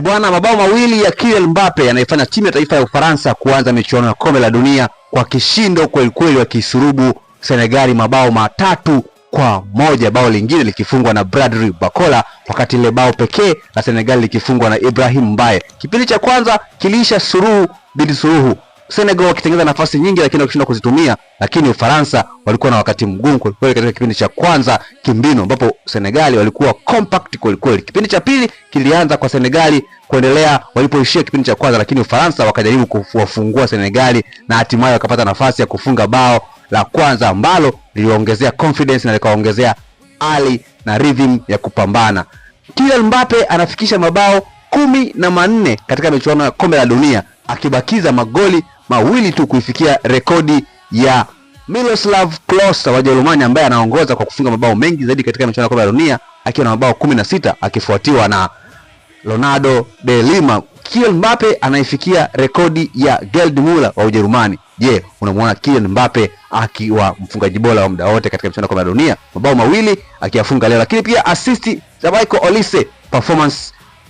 Bwana, mabao mawili ya Kylian Mbappe yanaifanya timu ya taifa ya Ufaransa kuanza michuano ya kombe la dunia kwa kishindo kweli kweli, wakisurubu Senegali mabao 3-1, bao lingine likifungwa na Bradley Bakola, wakati ile bao pekee la Senegali likifungwa na Ibrahim Mbaye. Kipindi cha kwanza kilisha suruhu bidi suruhu, Senegal wakitengeneza nafasi nyingi lakini wakishindwa kuzitumia, lakini Ufaransa walikuwa na wakati mgumu kweli kweli katika kipindi cha kwanza kimbinu, ambapo Senegali walikuwa compact kweli kweli. Kipindi cha pili kilianza kwa Senegali kuendelea walipoishia kipindi cha kwanza, lakini Ufaransa wakajaribu kuwafungua Senegali na hatimaye wakapata nafasi ya kufunga bao la kwanza ambalo liliongezea confidence na likaongezea ali na rhythm ya kupambana. Kylian Mbappe anafikisha mabao 14 katika michuano ya kombe la dunia, akibakiza magoli mawili tu kuifikia rekodi ya Miroslav Klose wa Ujerumani ambaye anaongoza kwa kufunga mabao mengi zaidi katika michuano ya kombe la dunia akiwa na mabao 16, akifuatiwa na Ronaldo de Lima. Kylian Mbappe anaifikia rekodi ya Gerd Müller wa Ujerumani. Je, unamwona Kylian Mbappe akiwa mfungaji bora wa muda wote katika michuano ya kombe la dunia? Mabao mawili akiyafunga leo, lakini pia assist za Michael Olise, performance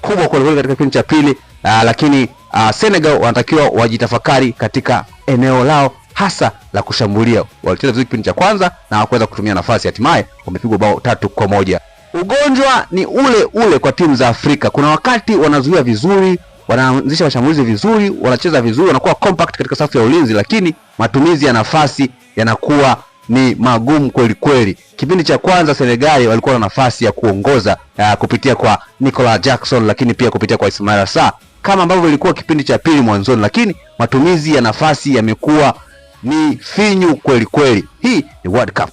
kubwa kwa katika kipindi cha pili. Lakini Senegal wanatakiwa wajitafakari katika eneo lao hasa la kushambulia. Walicheza vizuri kipindi cha kwanza na hawakuweza kutumia nafasi, hatimaye wamepigwa bao 3-1. Ugonjwa ni ule ule kwa timu za Afrika. Kuna wakati wanazuia vizuri, wanaanzisha mashambulizi vizuri, wanacheza vizuri, wanakuwa compact katika safu ya ulinzi, lakini matumizi ya nafasi yanakuwa ni magumu kweli kweli. Kipindi cha kwanza Senegal walikuwa na nafasi ya kuongoza kupitia kwa Nicolas Jackson, lakini pia kupitia kwa Ismaila Sarr kama ambavyo ilikuwa kipindi cha pili mwanzoni, lakini matumizi ya nafasi yamekuwa ni finyu kweli kweli. Hii ni World Cup.